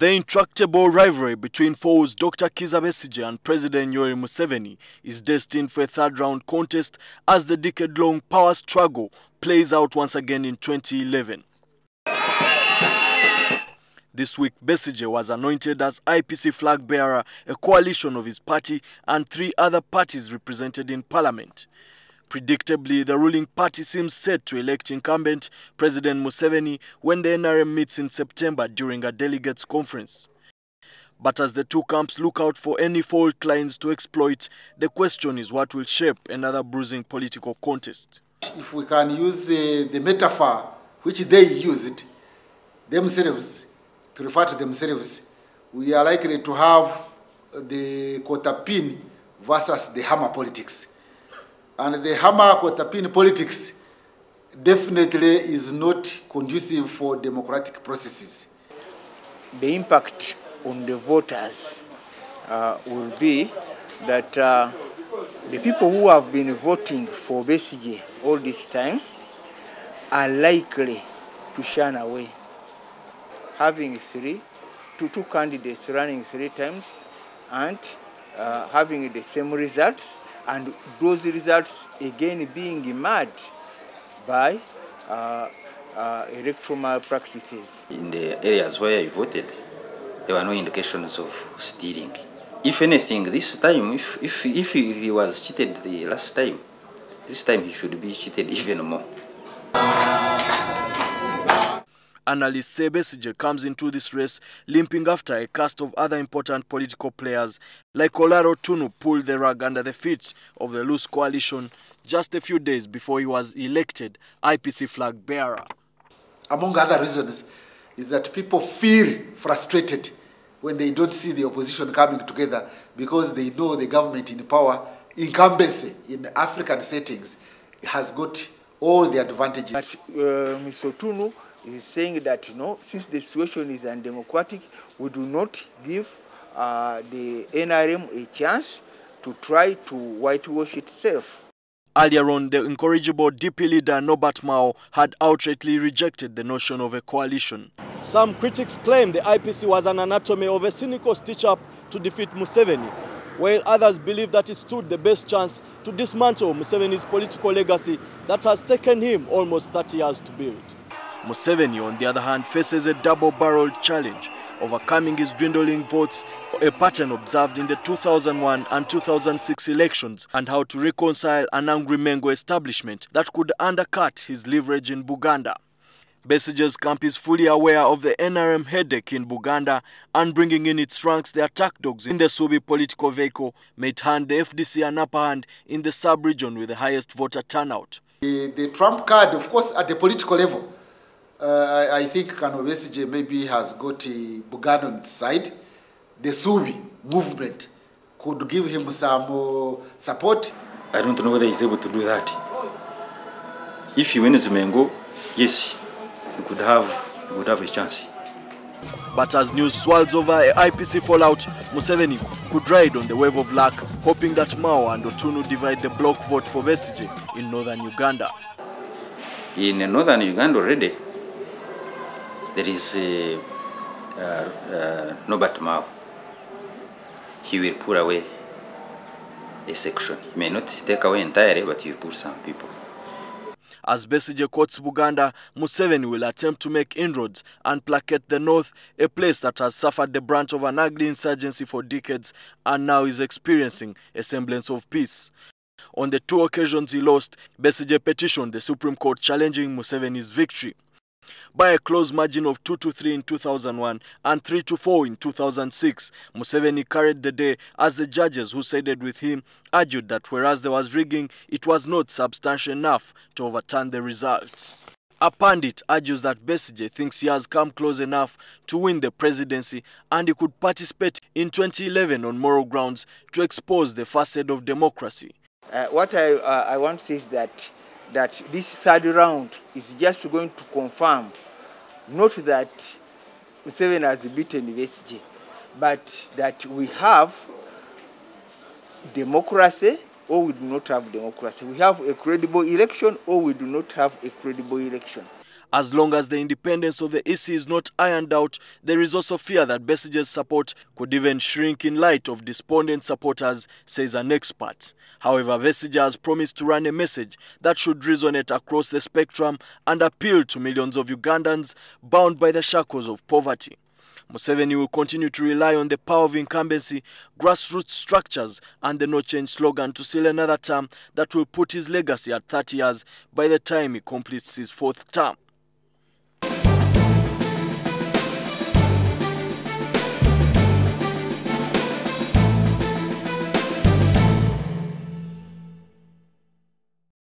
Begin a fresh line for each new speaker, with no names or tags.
The intractable rivalry between foes Dr Kizza Besigye and President Yoweri Museveni is destined for a third-round contest as the decade-long power struggle plays out once again in 2011. This week, Besigye was anointed as IPC flag bearer, a coalition of his party and 3 other parties represented in parliament. Predictably, the ruling party seems set to elect incumbent President Museveni when the NRM meets in September during a delegates' conference. But as the two camps look out for any fault lines to exploit, the question is what will shape another bruising political contest.
If we can use the metaphor which they used themselves, to refer to themselves, we are likely to have the quarter pin versus the hammer politics. And the hammer quarter pin politics definitely is not conducive for democratic processes.
The impact on the voters will be that the people who have been voting for Besigye all this time are likely to shun away. Having two candidates running 3 times and having the same results, and those results again being marred by electoral malpractices.
In the areas where I voted, there were no indications of stealing. If anything, this time, if he was cheated the last time, this time he should be cheated even more.
Analysts say Besigye comes into this race limping after a cast of other important political players like Olaro Tunu pulled the rug under the feet of the loose coalition just a few days before he was elected IPC flag bearer.
Among other reasons is that people feel frustrated when they don't see the opposition coming together because they know the government in power, incumbency in African settings, has got all the advantages.
But Mr. Tunu is saying that, since the situation is undemocratic, we do not give the NRM a chance to try to whitewash itself.
Earlier on, the incorrigible DP leader Norbert Mao had outrightly rejected the notion of a coalition. Some critics claim the IPC was an anatomy of a cynical stitch-up to defeat Museveni, while others believe that it stood the best chance to dismantle Museveni's political legacy that has taken him almost 30 years to build. Museveni, on the other hand, faces a double-barreled challenge, overcoming his dwindling votes, a pattern observed in the 2001 and 2006 elections, and how to reconcile an angry Mengo establishment that could undercut his leverage in Buganda. Besigye's camp is fully aware of the NRM headache in Buganda, and bringing in its ranks the attack dogs in the Subi political vehicle may hand the FDC an upper hand in the sub-region with the highest voter turnout.
The trump card, of course, at the political level, I think Kano Besigye maybe has got Buganda on its side. The Subi movement could give him some support.
I don't know whether he's able to do that. If he wins Mengo, yes, he could have a chance.
But as news swirls over a IPC fallout, Museveni could ride on the wave of luck, hoping that Mao and Otunu divide the bloc vote for Besigye in northern Uganda.
In northern Uganda already, there is Norbert Mao. He will pull away a section. He may not take away entirely, but he will pull some people.
As Besigye courts Buganda, Museveni will attempt to make inroads and placate the north, a place that has suffered the brunt of an ugly insurgency for decades and now is experiencing a semblance of peace. On the 2 occasions he lost, Besigye petitioned the Supreme Court challenging Museveni's victory. By a close margin of 2-3 in 2001 and 3-4 in 2006, Museveni carried the day as the judges who sided with him argued that whereas there was rigging, it was not substantial enough to overturn the results. A pundit argues that Besigye thinks he has come close enough to win the presidency and he could participate in 2011 on moral grounds to expose the facade of democracy.
What I want to say is that this third round is just going to confirm not that Museveni has beaten Besigye, but that we have democracy or we do not have democracy. We have a credible election or we do not have a credible election.
As long as the independence of the EC is not ironed out, there is also fear that Besigye's support could even shrink in light of despondent supporters, says an expert. However, Besigye has promised to run a message that should resonate across the spectrum and appeal to millions of Ugandans bound by the shackles of poverty. Museveni will continue to rely on the power of incumbency, grassroots structures and the no change slogan to seal another term that will put his legacy at 30 years by the time he completes his 4th term.